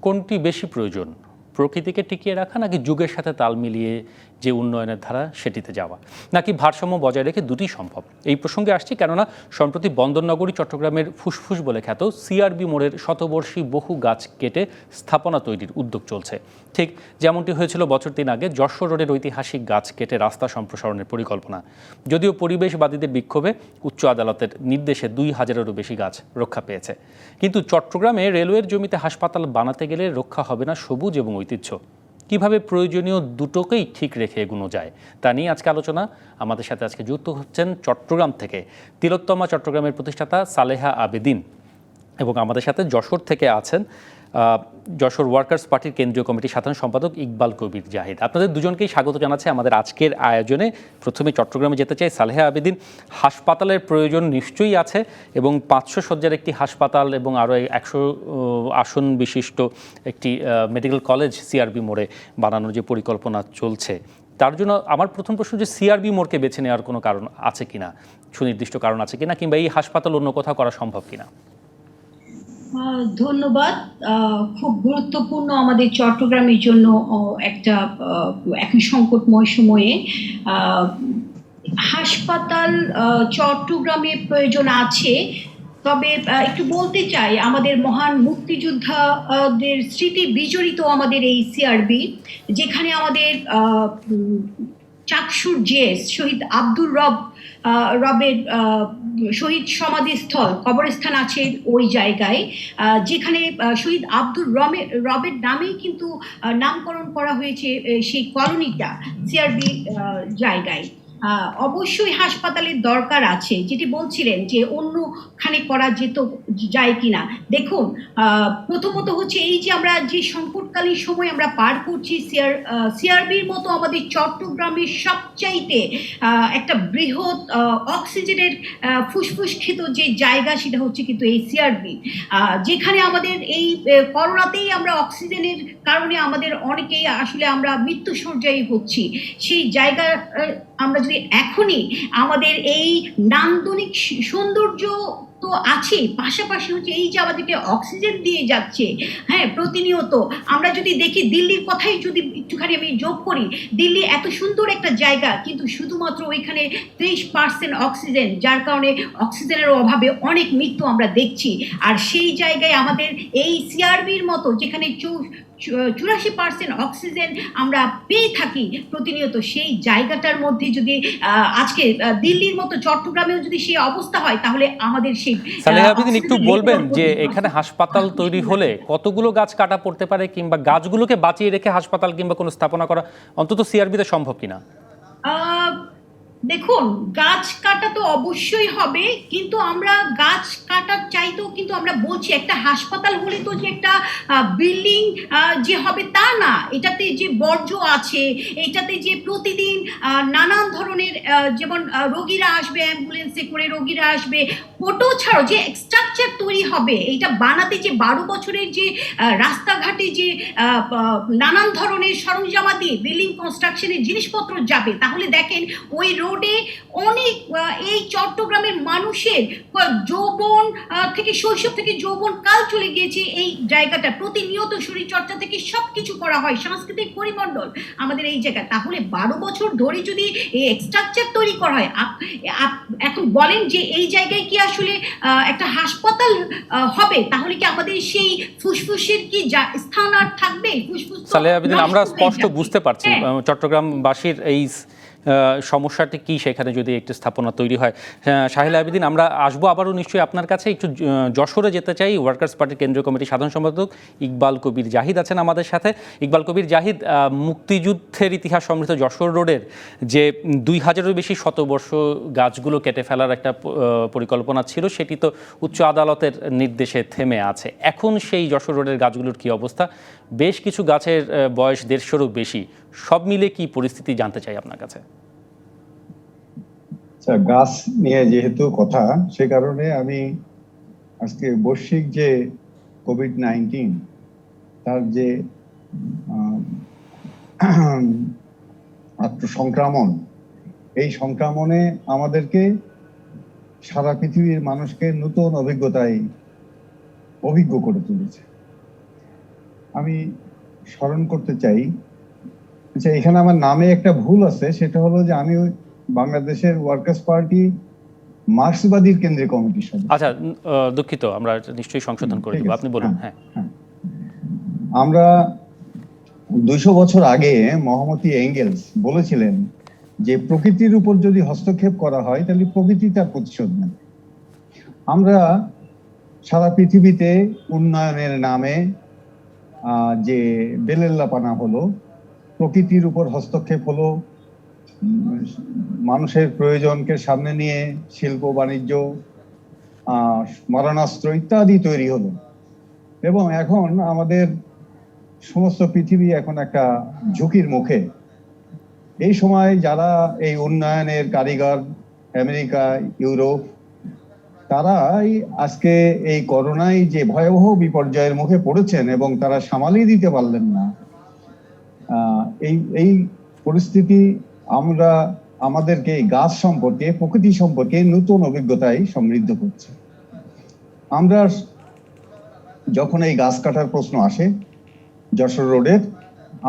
কোনটি বেশি প্রয়োজন, প্রকৃতিকে টিকিয়ে রাখা নাকি যুগের সাথে তাল মিলিয়ে যে উন্নয়নের ধারা সেটিতে যাওয়া, নাকি ভারসাম্য বজায় রেখে দুটি সম্ভব? এই প্রসঙ্গে আসছি কেননা সম্প্রতি বন্দরনগরী চট্টগ্রামের ফুসফুস বলে খ্যাত সিআরবি মোড়ের শতবর্ষী বহু গাছ কেটে স্থাপনা তৈরির উদ্যোগ চলছে। ঠিক যেমনটি হয়েছিল বছর ৩ আগে যশোর রোডের ঐতিহাসিক গাছ কেটে রাস্তা সম্প্রসারণের পরিকল্পনা। যদিও পরিবেশবাদীদের বিক্ষোভে উচ্চ আদালতের নির্দেশে ২,০০০-এরও বেশি গাছ রক্ষা পেয়েছে। কিন্তু চট্টগ্রামে রেলওয়ের জমিতে হাসপাতাল বানাতে গেলে রক্ষা হবে না সবুজ এবং ঐতিহ্য। কিভাবে প্রয়োজনীয় দুটোকেই ঠিক রেখে এগোনো যায় তা নিয়ে আজকে আলোচনা। আমাদের সাথে আজকে যুক্ত হচ্ছেন চট্টগ্রাম থেকে তিলোত্তমা চট্টগ্রামের প্রতিষ্ঠাতা সালেহা আবেদিন, এবং আমাদের সাথে যশোর থেকে আছেন যশোর ওয়ার্কার্স পার্টির কেন্দ্রীয় কমিটির সাধারণ সম্পাদক ইকবাল কবির জাহিদ। আপনাদের দুজনকেই স্বাগত জানাচ্ছি আমাদের আজকের আয়োজনে। প্রথমে চট্টগ্রামে যেতে চাই সালেহা আবেদিন। হাসপাতালের প্রয়োজন নিশ্চয়ই আছে, এবং ৫০০ শয্যার একটি হাসপাতাল এবং আরও ১০০ আসন বিশিষ্ট একটি মেডিকেল কলেজ সিআরবি মোড়ে বানানোর যে পরিকল্পনা চলছে, তার জন্য আমার প্রথম প্রশ্ন যে সিআরবি মোড়কে বেছে নেওয়ার কোনো কারণ আছে কিনা, সুনির্দিষ্ট কারণ আছে কিনা, কিংবা এই হাসপাতাল অন্য কোথাও করা সম্ভব কিনা? ধন্যবাদ। খুব গুরুত্বপূর্ণ আমাদের চট্টগ্রামের জন্য একটা এখন সংকটময় সময়ে হাসপাতাল চট্টগ্রামে প্রয়োজন আছে। তবে একটু বলতে চাই, আমাদের মহান মুক্তিযোদ্ধাদের স্মৃতি বিজড়িত আমাদের এই সিআরবি, যেখানে আমাদের চাকসুর জেএস শহীদ আব্দুর রবের শহীদ সমাধিস্থল কবরস্থান আছে ওই জায়গায়, যেখানে শহীদ আব্দুর রবের নামেই কিন্তু নামকরণ করা হয়েছে সেই কলোনিটা সিআরবি জায়গায়। অবশ্যই হাসপাতালের দরকার আছে, যেটি বলছিলেন যে অন্যখানে করা যেত যায় কিনা। দেখুন, প্রথমত হচ্ছে এই যে আমরা যে সংকটকালীন সময় আমরা পার করছি, সিআরবির মতো আমাদের চট্টগ্রামের সবচাইতে একটা বৃহৎ অক্সিজেনের ফুসফুসক্ষেত যে জায়গা, সেটা হচ্ছে কিন্তু এই সিআরবি, যেখানে আমাদের এই করোনাতেই আমরা অক্সিজেনের কারণে আমাদের অনেকেই আসলে আমরা মৃত্যুশয্যায় হচ্ছি। সেই জায়গা আমরা যদি এখনই আমাদের এই নান্দনিক সৌন্দর্য তো আছে, পাশাপাশি হচ্ছে এই যে আমাদেরকে অক্সিজেন দিয়ে যাচ্ছে, হ্যাঁ, প্রতিনিয়ত আমরা যদি দেখি, দিল্লির কথাই যদি একটুখানি আমি যোগ করি, দিল্লি এত সুন্দর একটা জায়গা, কিন্তু শুধুমাত্র ওইখানে 30% অক্সিজেন, যার কারণে অক্সিজেনের অভাবে অনেক মৃত্যু আমরা দেখছি। আর সেই জায়গায় আমাদের এই সিআরবির মতো, যেখানে 84% অক্সিজেন আমরা পেয়ে থাকি প্রতিনিয়ত, সেই জায়গাটার মধ্যে যদি আজকে দিল্লির মতো চট্টগ্রামেও যদি সেই অবস্থা হয়, তাহলে আমাদের সেই সালেহা আবেদিন একটু বলবেন যে এখানে হাসপাতাল তৈরি হলে কতগুলো গাছ কাটা পড়তে পারে, কিংবা গাছগুলোকে বাঁচিয়ে রেখে হাসপাতাল কিংবা কোনো স্থাপনা করা অন্তত সিআরবিতে সম্ভব কিনা? দেখুন, গাছ কাটা তো অবশ্যই হবে, কিন্তু আমরা গাছ কাটার চাইতেও কিন্তু আমরা বলছি একটা হাসপাতাল হলে তো যে একটা বিল্ডিং যে হবে তা না। এটাতে যে বর্জ্য আছে, এটাতে যে প্রতিদিন নানান ধরনের যেমন রোগীরা আসবে, অ্যাম্বুলেন্সে করে রোগীরা আসবে, ফটো ছাড়াও যে স্ট্রাকচার তৈরি হবে, এটা বানাতে যে 12 বছরের যে রাস্তাঘাটে যে নানান ধরনের সরঞ্জামাদি বিল্ডিং কনস্ট্রাকশনের জিনিসপত্র যাবে, তাহলে দেখেন ওই রোডে অনেক এই চট্টগ্রামের মানুষের যৌবন থেকে, শৈশব থেকে যৌবন কাল চলে গিয়েছে এই জায়গাটা। প্রতিনিয়ত শরীর চর্চা থেকে সবকিছু করা হয়, সাংস্কৃতিক পরিমণ্ডল আমাদের এই জায়গা। তাহলে 12 বছর ধরে যদি এই স্ট্রাকচার তৈরি করা হয়, এখন বলেন যে এই জায়গায় কি আসলে একটা হাসপাতাল হবে, তাহলে কি আমাদের সেই ফুসফুসের কি স্থান আর থাকবে? ফুসফুস সালেহা আবেদিন, আমরা স্পষ্ট বুঝতে পারছি চট্টগ্রামবাসীর এই সমস্যাটি কি সেখানে যদি একটি স্থাপনা তৈরি হয়। সাহেলা আবেদিন, আমরা আসবো আবারও নিশ্চয়ই আপনার কাছে। একটু যশোরে যেতে চাই। ওয়ার্কার্স পার্টির কেন্দ্রীয় কমিটির সাধারণ সম্পাদক ইকবাল কবির জাহিদ আছেন আমাদের সাথে। ইকবাল কবির জাহিদ, মুক্তিযুদ্ধের ইতিহাস সমৃদ্ধ যশোর রোডের যে ২,০০০-এরও বেশি শতবর্ষ গাছগুলো কেটে ফেলার একটা পরিকল্পনা ছিল, সেটি তো উচ্চ আদালতের নির্দেশে থেমে আছে। এখন সেই যশোর রোডের গাছগুলোর কি অবস্থা? বেশ কিছু গাছের বয়স ১৫০-এরও বেশি। সব মিলে কি পরিস্থিতি জানতে চাই আপনার কাছে। গাছ নিয়ে যেহেতু কথা, সে কারণে আমি আজকে বৈশ্বিক যে কোভিড-19 তার যে আত্মসংক্রমণ, এই সংক্রমণে আমাদেরকে সারা পৃথিবীর মানুষকে নতুন অভিজ্ঞতায় অভিজ্ঞ করে তুলেছে। আমি স্মরণ করতে চাই, আচ্ছা এখানে আমার নামে একটা ভুল আছে, সেটা হলো যে আমি বাংলাদেশের ওয়ার্কার্স পার্টি মার্ক্সবাদীর কেন্দ্রীয় কমিটির সদস্য। আচ্ছা, দুঃখিত, আমরা নিশ্চয়ই সংশোধন করে দেবো, আপনি বলুন। হ্যাঁ, আমরা 200 বছর আগে মহামতি এঙ্গেলস বলেছিলেন যে প্রকৃতির উপর যদি হস্তক্ষেপ করা হয় তাহলে প্রকৃতি তার প্রতিশোধ নেবে। আমরা সারা পৃথিবীতে উন্নয়নের নামে যে বেলেল্লাপানা হলো, প্রকৃতির উপর হস্তক্ষেপ হলো, মানুষের প্রয়োজনকে সামনে নিয়ে শিল্প বাণিজ্য, মারণাস্ত্র ইত্যাদি তৈরি হলো, এবং এখন আমাদের সমস্ত পৃথিবী এখন একটা ঝুঁকির মুখে। এই সময় যারা এই উন্নয়নের কারিগর, আমেরিকা, ইউরোপ, তারাই আজকে এই করোনায় যে ভয়াবহ বিপর্যয়ের মুখে পড়েছেন এবং তারা সামালিয়ে দিতে পারলেন না, এই পরিস্থিতি আমরা আমাদেরকে গাছ সম্পর্কে, প্রকৃতি সম্পর্কে নতুন অভিজ্ঞতায় সমৃদ্ধ করছে। আমরা যখন এই গাছ কাটার প্রশ্ন আসে যশোর রোডের,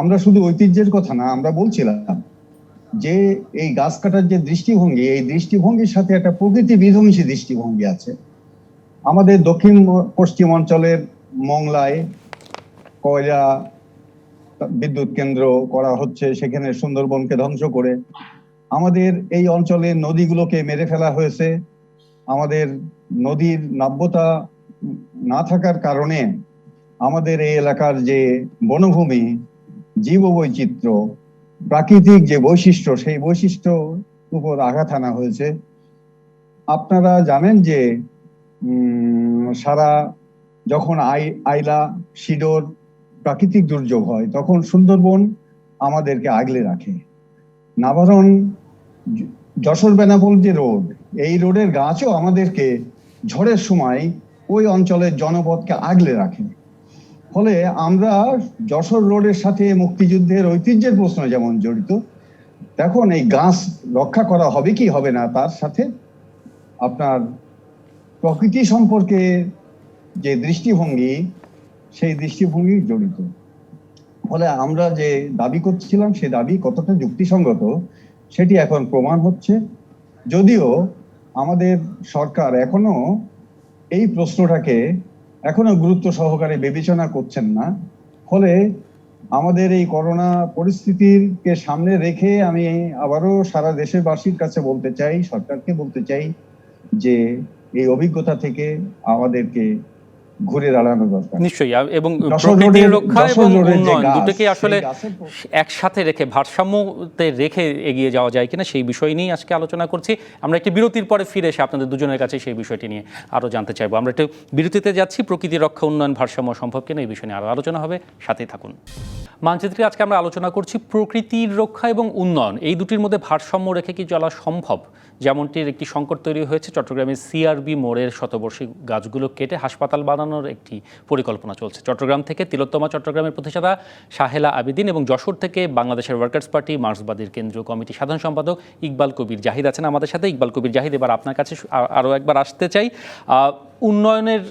আমরা শুধু ঐতিহ্যের কথা না, আমরা বলছিলাম যে এই গাছ কাটার যে দৃষ্টিভঙ্গি, এই দৃষ্টিভঙ্গির সাথে একটা প্রকৃতি বিধ্বংসী দৃষ্টিভঙ্গি আছে। আমাদের দক্ষিণ পশ্চিম অঞ্চলের মংলায় কয়লা বিদ্যুৎ কেন্দ্র করা হচ্ছে, সেখানে সুন্দরবনকে ধ্বংস করে আমাদের এই অঞ্চলের নদীগুলোকে মেরে ফেলা হয়েছে। আমাদের নদীর নাব্যতা না থাকার কারণে আমাদের এই এলাকার যে বনভূমি, জীববৈচিত্র্য, প্রাকৃতিক যে বৈশিষ্ট্য, সেই বৈশিষ্ট্যর উপর আঘাত আনা হয়েছে। আপনারা জানেন যে সারা যখন আইলা, সিডর প্রাকৃতিক দুর্যোগ হয় তখন সুন্দরবন আমাদেরকে আগলে রাখে। নাভারণ যশোর বেনাপোল যে রোড, এই রোডের গাছও আমাদেরকে ঝড়ের সময় ওই অঞ্চলের জনপদকে আগলে রাখে। ফলে আমরা যশোর রোডের সাথে মুক্তিযুদ্ধের ঐতিহ্যের প্রশ্ন যেমন জড়িত, দেখুন এই গাছ রক্ষা করা হবে কি হবে না তার সাথে আপনার প্রকৃতি সম্পর্কে যে দৃষ্টিভঙ্গি, সেই দৃষ্টিভঙ্গি জড়িত। ফলে আমরা যে দাবি করছিলাম সে দাবি কতটা যুক্তিসঙ্গত সেটি এখন প্রমাণ হচ্ছে। যদিও আমাদের সরকার এখনো এই প্রশ্নটাকে এখনো গুরুত্ব সহকারে বিবেচনা করছেন না। ফলে আমাদের এই করোনা পরিস্থিতিকে সামনে রেখে আমি আবারও সারা দেশবাসীর কাছে বলতে চাই, সরকারকে বলতে চাই যে এই অভিজ্ঞতা থেকে আমাদেরকে ঘুরে দাঁড়ানো দরকার। নিশ্চয়ই, এবং প্রকৃতির রক্ষা এবং উন্নয়ন দুটোকে আসলে একসাথে রেখে, ভারসাম্যতে রেখে এগিয়ে যাওয়া যায় কিনা সেই বিষয় নিয়ে আজকে আলোচনা করছি। আমরা একটি বিরতির পরে ফিরে এসে আপনাদের দুজনের কাছে সেই বিষয়টি নিয়ে আরও জানতে চাইবো। আমরা একটু বিরতিতে যাচ্ছি। প্রকৃতি রক্ষা, উন্নয়ন, ভারসাম্য সম্ভব কিনা এই বিষয় নিয়ে আরও আলোচনা হবে, সাথেই থাকুন। মানচিত্রে আজকে আমরা আলোচনা করছি প্রকৃতির রক্ষা এবং উন্নয়ন, এই দুটির মধ্যে ভারসাম্য রেখে কি চলা সম্ভব। যেমনটির একটি সংকট তৈরি হয়েছে, চট্টগ্রামের সিআরবি মোড়ের শতবর্ষী গাছগুলো কেটে হাসপাতাল বানানোর একটি পরিকল্পনা চলছে। চট্টগ্রাম থেকে তিলোত্তমা চট্টগ্রামের প্রতিষ্ঠাতা শাহেলা আবেদিন এবং যশোর থেকে বাংলাদেশের ওয়ার্কার্স পার্টি মার্ক্সবাদীর কেন্দ্রীয় কমিটি সাধারণ সম্পাদক ইকবাল কবির জাহিদ আছেন আমাদের সাথে। ইকবাল কবির জাহিদ, এবার আপনার কাছে আরও একবার আসতে চাই। উন্নয়নের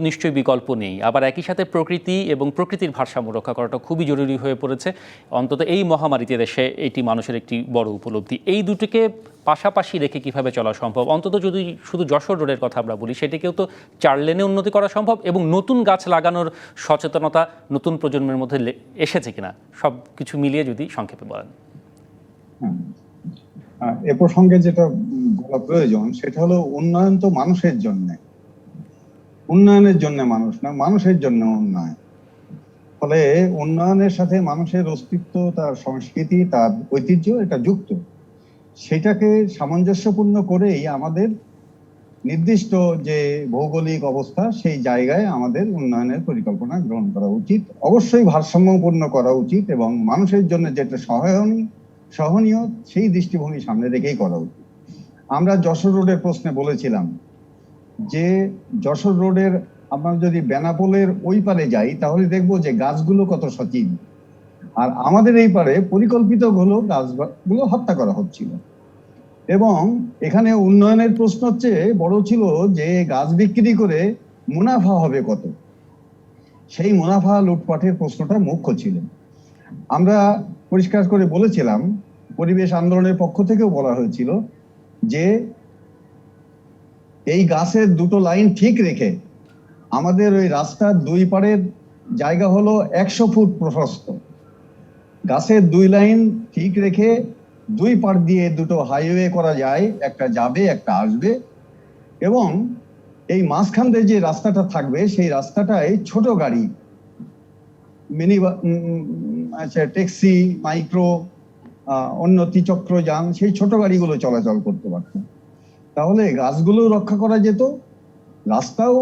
নিশ্চয়ই বিকল্প নেই, আবার একই সাথে প্রকৃতি এবং প্রকৃতির ভারসাম্য রক্ষা করাটা খুবই জরুরি হয়ে পড়েছে। অন্তত এই মহামারীতে দেশে এটি মানুষের একটি বড় উপলব্ধি। এই দুটিকে পাশাপাশি রেখে কিভাবে চলা সম্ভব? অন্তত যদি শুধু যশোর রোডের কথা আমরা বলি, সেটিকেও তো 4 লেনে উন্নতি করা সম্ভব, এবং নতুন গাছ লাগানোর সচেতনতা নতুন প্রজন্মের মধ্যে এসেছে কিনা, সব কিছু মিলিয়ে যদি সংক্ষেপে বলেন। এ প্রসঙ্গে যেটা বলা প্রয়োজন সেটা হলো উন্নয়ন তো মানুষের জন্য, উন্নয়নের জন্য মানুষ না, মানুষের জন্য উন্নয়ন। ফলে উন্নয়নের সাথে মানুষের অস্তিত্ব, তার সংস্কৃতি, তার ঐতিহ্য এটা যুক্ত। সেটাকে সামঞ্জস্যপূর্ণ করেই আমাদের নির্দিষ্ট যে ভৌগোলিক অবস্থা, সেই জায়গায় আমাদের উন্নয়নের পরিকল্পনা গ্রহণ করা উচিত। অবশ্যই ভারসাম্যপূর্ণ করা উচিত এবং মানুষের জন্য যেটা সহনীয় সেই দৃষ্টিভঙ্গি সামনে রেখেই করা উচিত। আমরা যশোর রোডের প্রশ্নে বলেছিলাম যে যশোর রোডের আমরা যদি বেনাপোলের ওই পারে যাই তাহলে দেখবো যে গাছগুলো কত সচিব, আর আমাদের এই পারে পরিকল্পিত হলো গাছগুলো হত্যা করা হচ্ছিল। এবং এখানে উন্নয়নের প্রশ্ন হচ্ছে বড় ছিল যে গাছ বিক্রি করে মুনাফা হবে কত। সেই মুনাফা লুটপাটের প্রশ্নটা মুখ্য ছিল। আমরা পরিষ্কার করে বলেছিলাম, পরিবেশ আন্দোলনের পক্ষ থেকেও বলা হয়েছিল যে এই গাছের দুটো লাইন ঠিক রেখে আমাদের ওই রাস্তার দুই পাড়ের জায়গা হলো 100 ফুট প্রশস্ত, গাছের দুই লাইন ঠিক রেখে দুই পাড় দিয়ে দুটো হাইওয়ে করা যায়, একটা যাবে একটা আসবে, এবং এই মাঝখান দিয়ে যে রাস্তাটা থাকবে সেই রাস্তাটায় ছোট গাড়ি, মিনি, আচ্ছা, ট্যাক্সি, মাইক্রো, অন্য ত্রিচক্র যান, সেই ছোট গাড়িগুলো চলাচল করতে পারত। তাহলে গাছগুলো রক্ষা করা যেত, রাস্তাও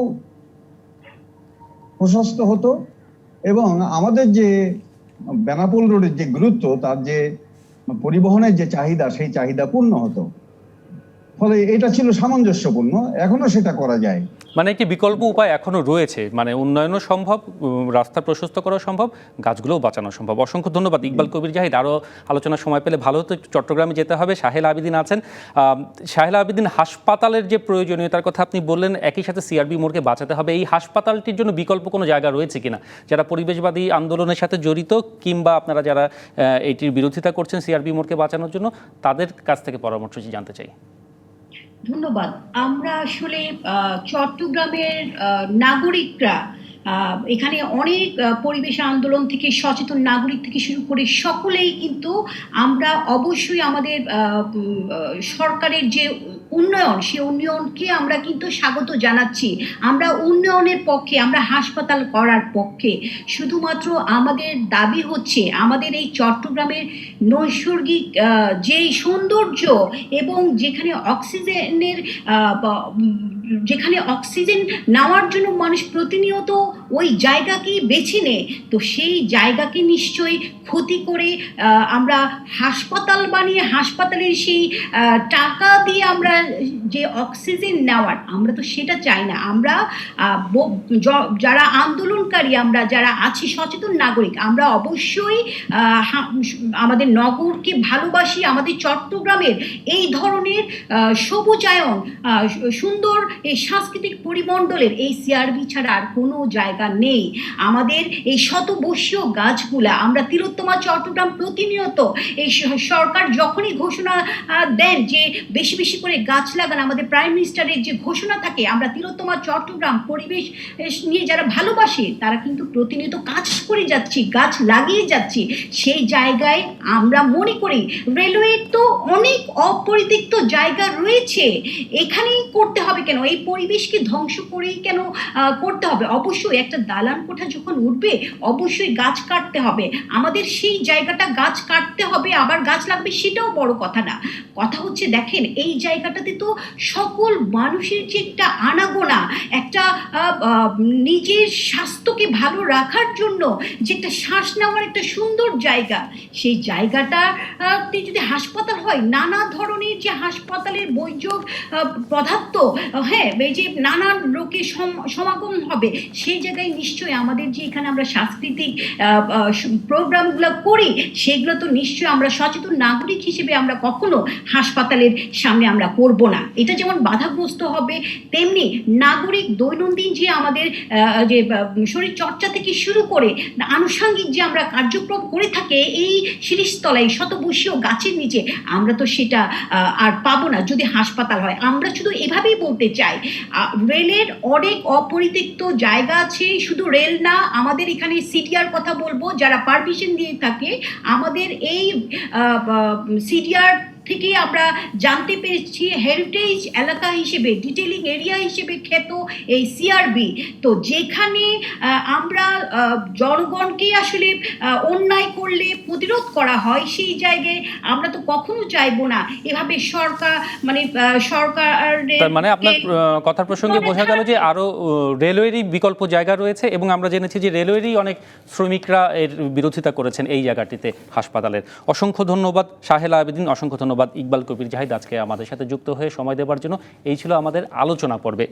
প্রশস্ত হতো, এবং আমাদের যে বেনাপোল রোডের যে গুরুত্ব, তার যে পরিবহনের যে চাহিদা, সেই চাহিদা পূর্ণ হতো। ফলে এটা ছিল সামঞ্জস্যপূর্ণ, এখনো সেটা করা যায়। মানে একটি বিকল্প উপায় এখনো রয়েছে, মানে উন্নয়নও সম্ভব, রাস্তা প্রশস্ত করা সম্ভব, গাছগুলোও বাঁচানো সম্ভব। অসংখ্য ধন্যবাদ ইকবাল কবির জাহিদ। আরও আলোচনার সময় পেলে ভালো হতো। চট্টগ্রামে যেতে হবে, সাহেল আবেদিন আছেন। সাহেল আবেদিন, হাসপাতালের যে প্রয়োজনীয়তার কথা আপনি বললেন, একই সাথে সিআরবি মোড়কে বাঁচাতে হবে। এই হাসপাতালটির জন্য বিকল্প কোনো জায়গা রয়েছে কিনা, যারা পরিবেশবাদী আন্দোলনের সাথে জড়িত কিংবা আপনারা যারা এটির বিরোধিতা করছেন সিআরবি মোড়কে বাঁচানোর জন্য, তাদের কাছ থেকে পরামর্শ জানতে চাই। ধন্যবাদ। আমরা আসলে চট্টগ্রামের নাগরিকরা, এখানে অনেক পরিবেশ আন্দোলন থেকে সচেতন নাগরিক থেকে শুরু করে সকলেই কিন্তু আমরা অবশ্যই আমাদের সরকারের যে উন্নয়ন, সে উন্নয়নকে আমরা কিন্তু স্বাগত জানাচ্ছি। আমরা উন্নয়নের পক্ষে, আমরা হাসপাতাল করার পক্ষে। শুধুমাত্র আমাদের দাবি হচ্ছে আমাদের এই চট্টগ্রামের নৈসর্গিক যে সৌন্দর্য এবং যেখানে অক্সিজেন নেওয়ার জন্য মানুষ প্রতিনিয়ত ওই জায়গাকেই বেছে নেয়, তো সেই জায়গাকে নিশ্চয়ই ক্ষতি করে আমরা হাসপাতাল বানিয়ে হাসপাতালের সেই টাকা দিয়ে আমরা যে অক্সিজেন নেওয়ার, আমরা তো সেটা চাই না। আমরা যারা আন্দোলনকারী, আমরা যারা আছি সচেতন নাগরিক, আমরা অবশ্যই আমাদের নগরকে ভালোবাসি। আমাদের চট্টগ্রামের এই ধরনের সবুজায়ন, সুন্দর এই সাংস্কৃতিক পরিমণ্ডলের এই সিআরবি ছাড়া আর কোনো জায়গা নেই। আমাদের এই শতবর্ষীয় গাছগুলা, আমরা তিলোত্তমা চট্টগ্রাম প্রতিনিয়ত এই সরকার যখনই ঘোষণা দেন যে বেশি বেশি করে গাছ লাগান, আমাদের প্রাইম মিনিস্টারের যে ঘোষণা থাকে, আমরা তিলোত্তমা চট্টগ্রাম পরিবেশ নিয়ে যারা ভালোবাসে তারা কিন্তু প্রতিনিয়ত কাজ করে যাচ্ছি, গাছ লাগিয়ে যাচ্ছি। সেই জায়গায় আমরা মনে করি রেলওয়ের তো অনেক অপরিত্যক্ত জায়গা রয়েছে, এখানেই করতে হবে কেন? এই পরিবেশকে ধ্বংস করেই কেন করতে হবে? অবশ্যই একটা দালান কোঠা যখন উঠবে অবশ্যই গাছ কাটতে হবে, আমাদের সেই জায়গাটা গাছ কাটতে হবে, আবার গাছ লাগবে সেটাও বড় কথা না। কথা হচ্ছে দেখেন এই জায়গাটাতে তো সকল মানুষের যে একটা আনাগোনা, একটা নিজের স্বাস্থ্যকে ভালো রাখার জন্য যে একটা শ্বাস নেওয়ার একটা সুন্দর জায়গা, সেই জায়গাটাতে যদি হাসপাতাল হয়, নানা ধরনের যে হাসপাতালের বৈযোগ পদার্থ, হ্যাঁ, এই যে নানান লোকের সমাগম হবে, সেই জায়গায় নিশ্চয়ই আমাদের যে এখানে আমরা সাংস্কৃতিক প্রোগ্রামগুলো করি, সেগুলো তো নিশ্চয়ই আমরা সচেতন নাগরিক হিসেবে আমরা কখনো হাসপাতালের সামনে আমরা করব না। এটা যেমন বাধাগ্রস্ত হবে, তেমনি নাগরিক দৈনন্দিন যে আমাদের যে শরীর চর্চা থেকে শুরু করে আনুষঙ্গিক যে আমরা কার্যক্রম করে থাকে এই শিরিষতলায় শতবর্ষীয় গাছের নিচে, আমরা তো সেটা আর পাবো না যদি হাসপাতাল হয়। আমরা শুধু এভাবেই বলতে চাই, রেলের অনেক অপরিত্যক্ত জায়গা আছে, শুধু রেল না, আমাদের এখানে সিডিআর কথা বলবো, যারা পারমিশন দিয়ে থাকে, আমাদের এই সিডিআর থেকে আমরা জানতে পেরেছি হেরিটেজ এলাকা হিসেবে, ডিটেইলিং এরিয়া হিসেবে খ্যাত এই সিআরবি। তো যেখানে আমরা জনগণকে আসলে অন্যায় করলে প্রতিরোধ করা হয়, সেই জায়গায় আমরা তো কখনো চাইবো না এভাবে সরকার মানে আপনার কথার প্রসঙ্গে বোঝা গেল যে আরো রেলওয়েরই বিকল্প জায়গা রয়েছে, এবং আমরা জেনেছি যে রেলওয়েরই অনেক শ্রমিকরা এর বিরোধিতা করেছেন এই জায়গাটিতে হাসপাতালের। অসংখ্য ধন্যবাদ সাহেল আবেদিন, অসংখ্য ধন্যবাদ ইকবাল কবির জাহিদ আজকে আমাদের সাথে যুক্ত হয়ে সময় দেওয়ার জন্য। এই ছিল আমাদের আলোচনা পর্বে।